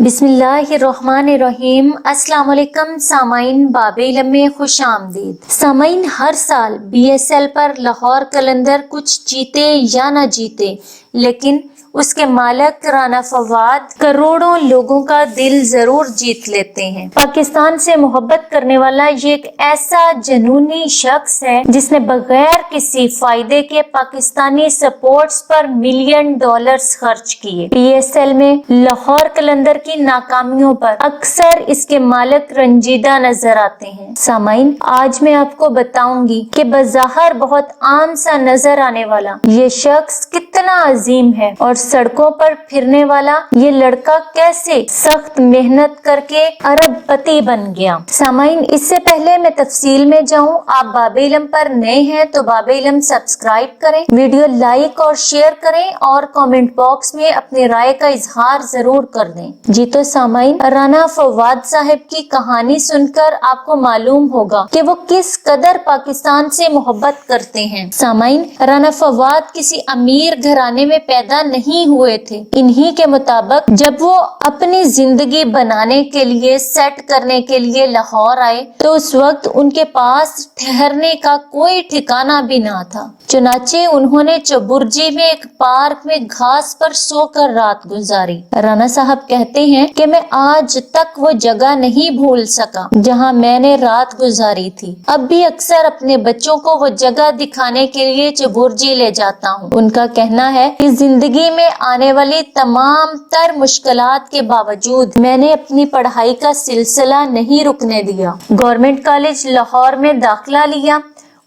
بسم اللہ الرحمن الرحیم۔ السلام علیکم سامعین، باب علم میں خوش آمدید۔ سامعین، ہر سال BSL پر لاہور قلندر کچھ جیتے یا نہ جیتے، لیکن اس کے مالک رانا فواد کروڑوں لوگوں کا دل ضرور جیت لیتے ہیں۔ پاکستان سے محبت کرنے والا یہ ایک ایسا جنونی شخص ہے جس نے بغیر کسی فائدے کے پاکستانی سپورٹس پر ملین ڈالرز خرچ کیے۔ BSL میں لاہور قلندر کی ناکامیوں پر اکثر اس کے مالک رنجیدہ نظر آتے ہیں۔ سامعین، آج میں آپ کو بتاؤں گی کہ بظاہر بہت عام سا نظر آنے والا یہ شخص کتنا عظیم ہے، اور سڑکوں پر پھرنے والا یہ لڑکا کیسے سخت محنت کر کے ارب پتی بن گیا۔ سامعین، اس سے پہلے میں تفصیل میں جاؤں، آپ باب علم پر نئے ہیں تو باب علم سبسکرائب کریں، ویڈیو لائک اور شیئر کریں، اور کامنٹ باکس میں اپنی رائے کا اظہار ضرور کر دیں۔ جی تو سامعین، رانا فواد صاحب کی کہانی سن کر آپ کو معلوم ہوگا کہ وہ کس قدر پاکستان سے محبت کرتے ہیں۔ سامعین، رانا فواد کسی امیر گھرانے میں پیدا نہیں ہوئے تھے۔ انہی کے مطابق جب وہ اپنی زندگی بنانے کے لیے سیٹ کرنے کے لیے لاہور آئے تو اس وقت ان کے پاس ٹھہرنے کا کوئی ٹھکانہ بھی نہ تھا۔ چنانچہ انہوں نے چبرجی میں ایک پارک میں گھاس پر سو کر رات گزاری۔ رانا صاحب کہتے ہیں کہ میں آج تک وہ جگہ نہیں بھول سکا جہاں میں نے رات گزاری تھی۔ اب بھی اکثر اپنے بچوں کو وہ جگہ دکھانے کے لیے چبرجی لے جاتا ہوں۔ ان کا کہنا ہے کہ زندگی میں آنے والی تمام تر مشکلات کے باوجود میں نے اپنی پڑھائی کا سلسلہ نہیں رکنے دیا۔ گورنمنٹ کالج لاہور میں داخلہ لیا۔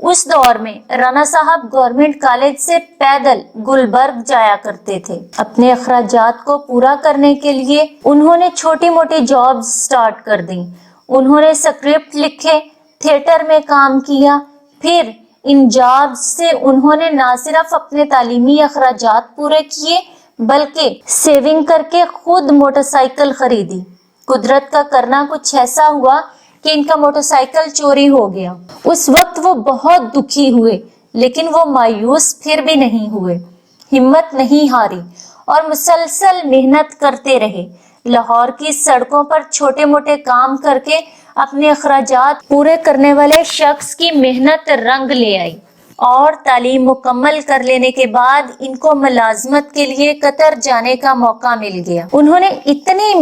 اس دور میں رانا صاحب گورنمنٹ کالج سے پیدل گلبرگ جایا کرتے تھے۔ اپنے اخراجات کو پورا کرنے کے لیے انہوں نے چھوٹی موٹی جابز سٹارٹ کر دیں۔ انہوں نے سکرپٹ لکھے، تھیٹر میں کام کیا، پھر ان جابز سے انہوں نے نہ صرف اپنے تعلیمی اخراجات پورے کیے بلکہ سیونگ کر کے خود موٹر سائیکل خریدی۔ قدرت کا کرنا کچھ ایسا ہوا کہ ان کا موٹر سائیکل چوری ہو گیا۔ اس وقت وہ بہت دکھی ہوئے، لیکن وہ مایوس پھر بھی نہیں ہوئے، ہمت نہیں ہاری اور مسلسل محنت کرتے رہے۔ لاہور کی سڑکوں پر چھوٹے موٹے کام کر کے اپنے اخراجات پورے کرنے والے شخص کی محنت رنگ لے آئی، اور تعلیم مکمل کر لینے کے بعد ان کو ملازمت کے لیے قطر جانے کا موقع مل گیا۔ انہوں نے اتنی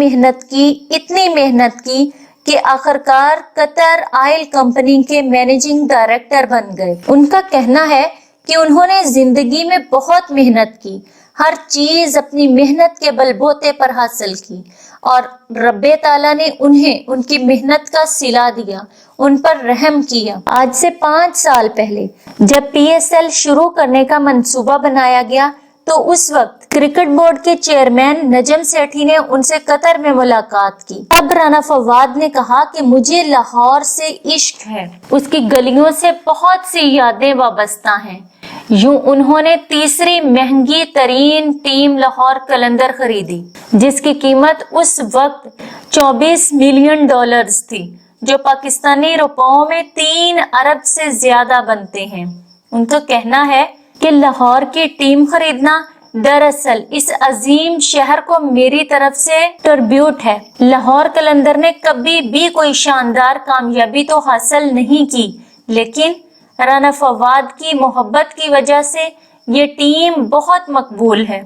محنت کی کہ آخرکار قطر آئل کمپنی کے مینیجنگ ڈائریکٹر بن گئے۔ ان کا کہنا ہے کہ انہوں نے زندگی میں بہت محنت کی، ہر چیز اپنی محنت کے بلبوتے پر حاصل کی، اور رب تعالیٰ نے انہیں ان کی محنت کا صلہ دیا، ان پر رحم کیا۔ آج سے 5 سال پہلے جب PSL شروع کرنے کا منصوبہ بنایا گیا تو اس وقت کرکٹ بورڈ کے چیئرمین نجم سیٹھی نے ان سے قطر میں ملاقات کی۔ اب رانا فواد نے کہا کہ مجھے لاہور سے عشق ہے، اس کی گلیوں سے بہت سی یادیں وابستہ ہیں۔ یوں انہوں نے تیسری مہنگی ترین ٹیم لاہور قلندر خریدی، جس کی قیمت اس وقت 24 ملین ڈالرز تھی، جو پاکستانی روپوں میں 3 ارب سے زیادہ بنتے ہیں۔ ان کا کہنا ہے کہ لاہور کی ٹیم خریدنا دراصل اس عظیم شہر کو میری طرف سے ٹربیوٹ ہے۔ لاہور قلندر نے کبھی بھی کوئی شاندار کامیابی تو حاصل نہیں کی، لیکن رانا فواد کی محبت کی وجہ سے یہ ٹیم بہت مقبول ہے،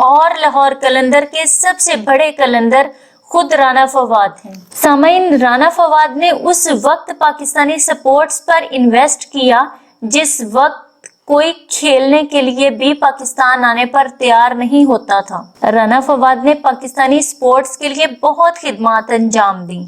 اور لاہور قلندر کے سب سے بڑے قلندر خود رانا فواد ہیں۔ سامعین، رانا فواد نے اس وقت پاکستانی سپورٹس پر انویسٹ کیا جس وقت کوئی کھیلنے کے لیے بھی پاکستان آنے پر تیار نہیں ہوتا تھا۔ رانا فواد نے پاکستانی سپورٹس کے لیے بہت خدمات انجام دیں،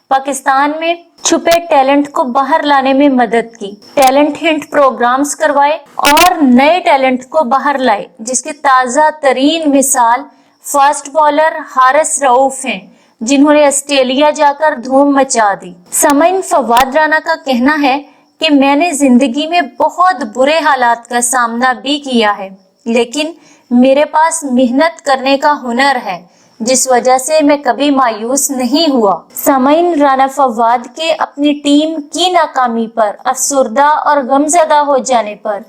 پاکستان میں چھپے ٹیلنٹ کو باہر لانے میں مدد کی، ٹیلنٹ ہنٹ پروگرامز کروائے اور نئے ٹیلنٹ کو باہر لائے، جس کی تازہ ترین مثال فاسٹ بالر حارث رؤوف ہیں، جنہوں نے آسٹریلیا جا کر دھوم مچا دی۔ سامعین، فواد رانا کا کہنا ہے کہ میں نے زندگی میں بہت برے حالات کا سامنا بھی کیا ہے، لیکن میرے پاس محنت کرنے کا ہنر ہے، جس وجہ سے میں کبھی مایوس نہیں ہوا۔ سامعین، رانا فواد کے اپنی ٹیم کی ناکامی پر افسردہ اور غمزدہ ہو جانے پر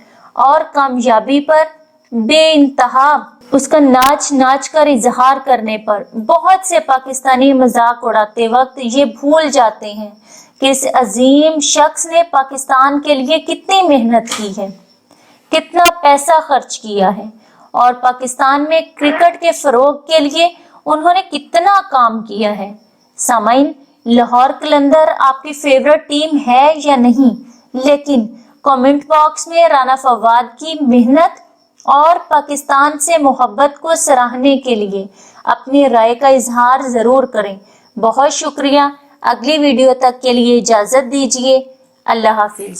اور کامیابی پر بے انتہا اس کا ناچ ناچ کر اظہار کرنے پر بہت سے پاکستانی مذاق اڑاتے وقت یہ بھول جاتے ہیں کہ اس عظیم شخص نے پاکستان کے لیے کتنی محنت کی ہے، کتنا پیسہ خرچ کیا ہے، اور پاکستان میں کرکٹ کے فروغ کے لیے انہوں نے کتنا کام کیا ہے۔ سامعین، لاہور قلندر آپ کی فیورٹ ٹیم ہے یا نہیں، لیکن کامنٹ باکس میں رانا فواد کی محنت اور پاکستان سے محبت کو سراہنے کے لیے اپنی رائے کا اظہار ضرور کریں۔ بہت شکریہ۔ اگلی ویڈیو تک کے لیے اجازت دیجیے۔ اللہ حافظ۔